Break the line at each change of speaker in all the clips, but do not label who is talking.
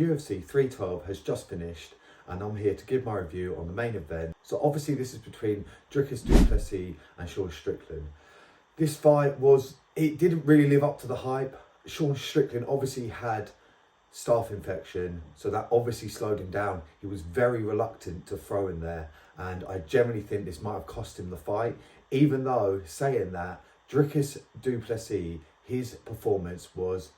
UFC 312 has just finished and I'm here to give my review on the main event. So obviously this is between Dricus du Plessis and Sean Strickland. This fight it didn't really live up to the hype. Sean Strickland obviously had staph infection, so that obviously slowed him down. He was very reluctant to throw in there, and I generally think this might have cost him the fight. Even though, saying that, Dricus du Plessis, his performance was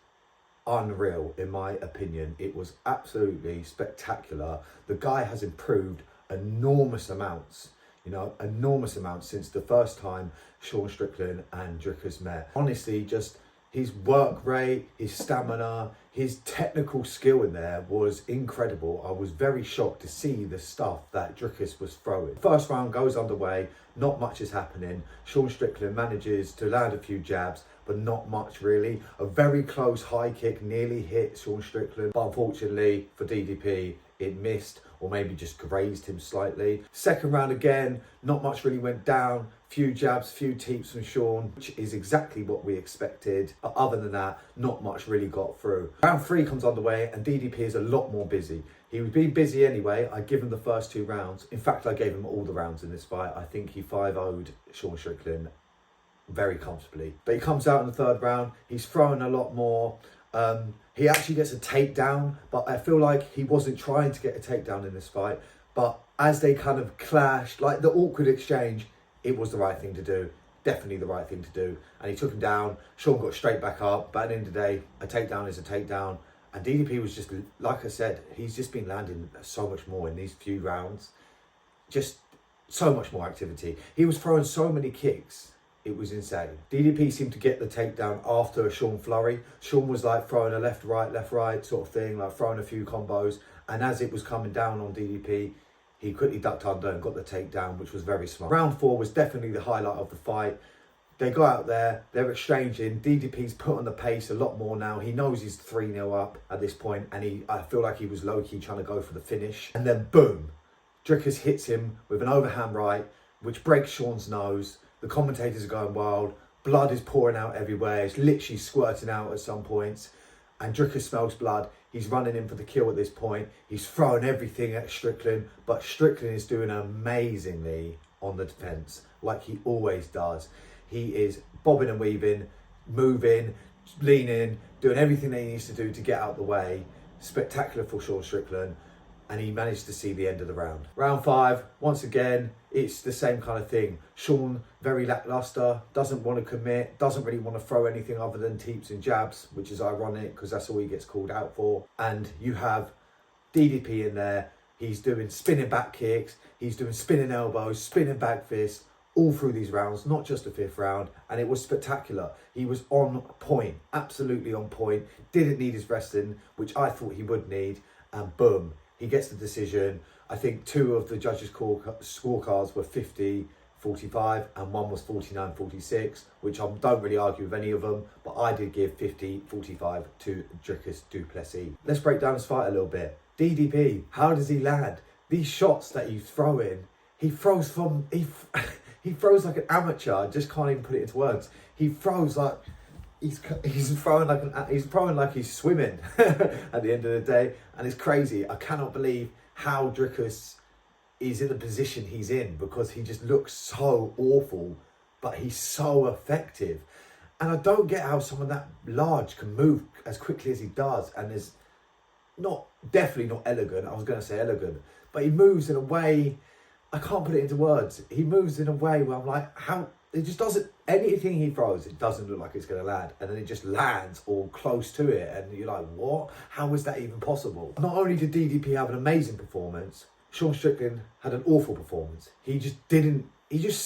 unreal in my opinion. It was absolutely spectacular. The guy has improved enormous amounts, enormous amounts since the first time Sean Strickland and Dricus met. Honestly, just his work rate, his stamina, his technical skill in there was incredible. I was very shocked to see the stuff that Dricus was throwing. First round goes underway, not much is happening. Sean Strickland manages to land a few jabs, but not much really. A very close high kick nearly hit Sean Strickland, but unfortunately for DDP, it missed, or maybe just grazed him slightly. Second round again, not much really went down. Few jabs, few teeps from Sean, which is exactly what we expected. But other than that, not much really got through. Round 3 comes underway and DDP is a lot more busy. He was being busy anyway. I give him the first 2 rounds. In fact, I gave him all the rounds in this fight. I think he 5-0'd Sean Strickland very comfortably. But he comes out in the 3rd round. He's throwing a lot more. He actually gets a takedown, but I feel like he wasn't trying to get a takedown in this fight. But as they kind of clashed, like the awkward exchange, it was the right thing to do. Definitely the right thing to do. And he took him down. Sean got straight back up. But at the end of the day, a takedown is a takedown. And DDP was just, like I said, he's just been landing so much more in these few rounds. Just so much more activity. He was throwing so many kicks. It was insane. DDP seemed to get the takedown after a Sean flurry. Sean was like throwing a left, right sort of thing, like throwing a few combos. And as it was coming down on DDP, he quickly ducked under and got the takedown, which was very smart. Round 4 was definitely the highlight of the fight. They go out there, they're exchanging. DDP's put on the pace a lot more now. He knows he's 3-0 up at this point, and I feel like he was low-key trying to go for the finish. And then boom, Dricus hits him with an overhand right, which breaks Sean's nose. The commentators are going wild. Blood is pouring out everywhere. It's literally squirting out at some points. And Dricus smells blood. He's running in for the kill at this point. He's throwing everything at Strickland. But Strickland is doing amazingly on the defence, like he always does. He is bobbing and weaving, moving, leaning, doing everything that he needs to do to get out the way. Spectacular for Sean Strickland. And he managed to see the end of the round. Round 5, once again, it's the same kind of thing. Sean, very lackluster, doesn't want to commit, doesn't really want to throw anything other than teeps and jabs, which is ironic because that's all he gets called out for. And you have DDP in there. He's doing spinning back kicks. He's doing spinning elbows, spinning back fists, all through these rounds, not just the 5th round. And it was spectacular. He was on point, absolutely on point. Didn't need his wrestling, which I thought he would need. And boom. He gets the decision. I think 2 of the judges' scorecards were 50-45 and one was 49-46, which I don't really argue with any of them, but I did give 50-45 to Dricus du Plessis. Let's break down this fight a little bit. DDP, how does he land? These shots that he's throwing, he throws like an amateur. I just can't even put it into words. He throws like he's throwing like he's swimming at the end of the day, and it's crazy. I cannot believe how Dricus is in the position he's in, because he just looks so awful, but he's so effective. And I don't get how someone that large can move as quickly as he does, and is definitely not elegant. I was going to say elegant, but he moves in a way, I can't put it into words. He moves in a way where I'm like, how? It just doesn't, anything he throws, it doesn't look like it's going to land. And then it just lands all close to it. And you're like, what? How is that even possible? Not only did DDP have an amazing performance, Sean Strickland had an awful performance. He's just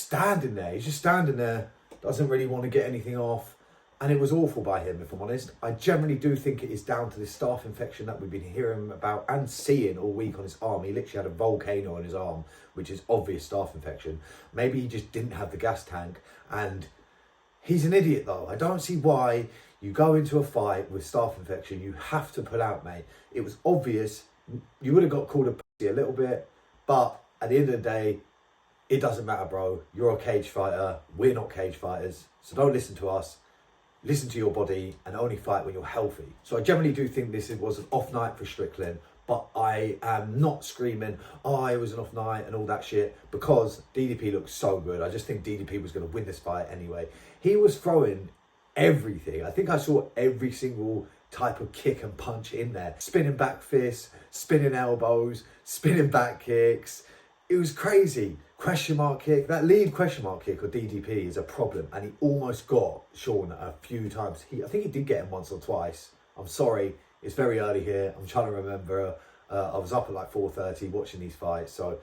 standing there, doesn't really want to get anything off. And it was awful by him, if I'm honest. I generally do think it is down to this staph infection that we've been hearing about and seeing all week on his arm. He literally had a volcano on his arm, which is obvious staph infection. Maybe he just didn't have the gas tank. And he's an idiot, though. I don't see why you go into a fight with staph infection. You have to pull out, mate. It was obvious. You would have got called a pussy a little bit. But at the end of the day, it doesn't matter, bro. You're a cage fighter. We're not cage fighters. So don't listen to us. listen to your body and only fight when you're healthy. So I generally do think this was an off night for Strickland, but I am not screaming, oh, it was an off night and all that shit, because DDP looks so good. I just think DDP was going to win this fight anyway. He was throwing everything. I think I saw every single type of kick and punch in there. Spinning back fists, spinning elbows, spinning back kicks. It was crazy. Question mark kick. That lead question mark kick of DDP is a problem, and he almost got Sean a few times. I think he did get him once or twice. I'm sorry, it's very early here. I'm trying to remember. I was up at like 4:30 watching these fights, so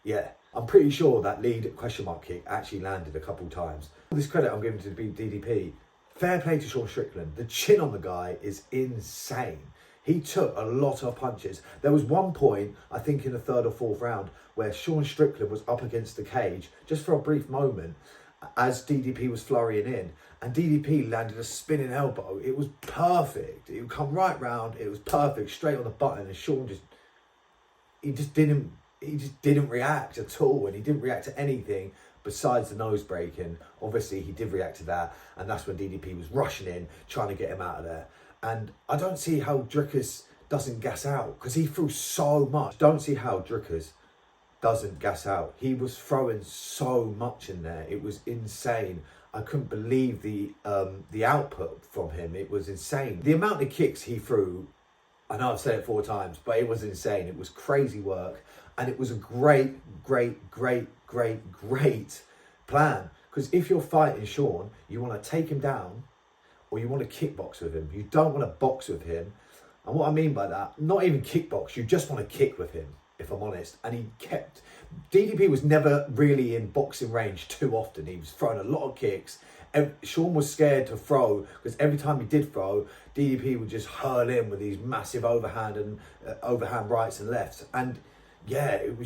yeah, I'm pretty sure that lead question mark kick actually landed a couple times. All this credit I'm giving to DDP. Fair play to Sean Strickland. The chin on the guy is insane. He took a lot of punches. There was one point, I think in the third or fourth round, where Sean Strickland was up against the cage just for a brief moment as DDP was flurrying in, and DDP landed a spinning elbow. It was perfect. It would come right round. It was perfect, straight on the button, and Sean just didn't react at all, and he didn't react to anything besides the nose breaking. Obviously, he did react to that, and that's when DDP was rushing in, trying to get him out of there. And I don't see how Dricus doesn't gas out, because he threw so much. Don't see how Dricus doesn't gas out. He was throwing so much in there. It was insane. I couldn't believe the output from him. It was insane. The amount of kicks he threw, I know I've said it 4 times, but it was insane. It was crazy work. And it was a great plan. Because if you're fighting Sean, you want to take him down, or you want to kickbox with him. You don't want to box with him. And what I mean by that, not even kickbox, you just want to kick with him, if I'm honest. And DDP was never really in boxing range too often. He was throwing a lot of kicks. And Sean was scared to throw, because every time he did throw, DDP would just hurl in with these massive overhand rights and lefts. And yeah, it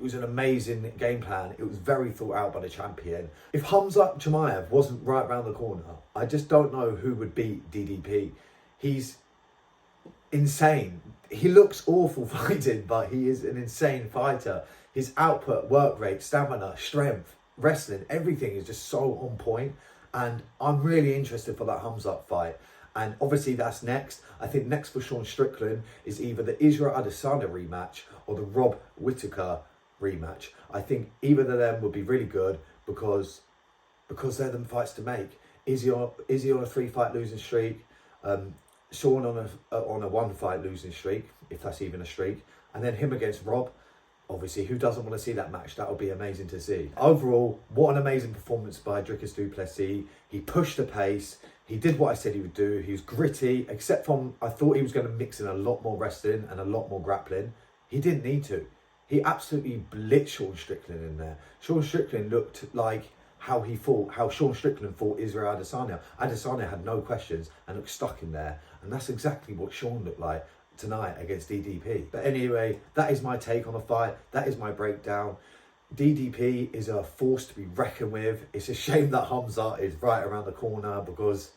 was an amazing game plan. It was very thought out by the champion. If Khamzat Chimaev wasn't right around the corner, I just don't know who would beat DDP. He's insane. He looks awful fighting, but he is an insane fighter. His output, work rate, stamina, strength, wrestling, everything is just so on point. And I'm really interested for that Khamzat fight. And obviously that's next. I think next for Sean Strickland is either the Israel Adesanya rematch or the Rob Whittaker rematch. I think either of them would be really good because they're the fights to make. Izzy on a 3-fight losing streak, Sean on a 1-fight losing streak, if that's even a streak, and then him against Rob. Obviously, who doesn't want to see that match? That would be amazing to see. Overall, what an amazing performance by Dricus du Plessis. He pushed the pace. He did what I said he would do. He was gritty, except from I thought he was going to mix in a lot more wrestling and a lot more grappling. He didn't need to. He absolutely blitzed Sean Strickland in there. Sean Strickland looked like how Sean Strickland fought Israel Adesanya. Adesanya had no questions and looked stuck in there. And that's exactly what Sean looked like tonight against DDP. But anyway, that is my take on the fight. That is my breakdown. DDP is a force to be reckoned with. It's a shame that Khamzat is right around the corner, because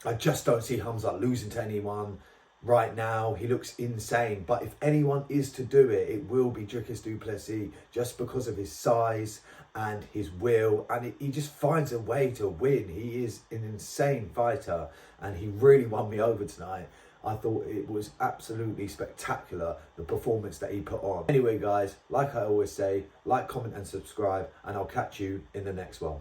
I just don't see Khamzat losing to anyone right now. He looks insane, but if anyone is to do it, it will be Dricus du Plessis, just because of his size and his will, and he just finds a way to win. He is an insane fighter, and he really won me over tonight. I thought it was absolutely spectacular, the performance that he put on. Anyway guys, like I always say, like, comment and subscribe, and I'll catch you in the next one.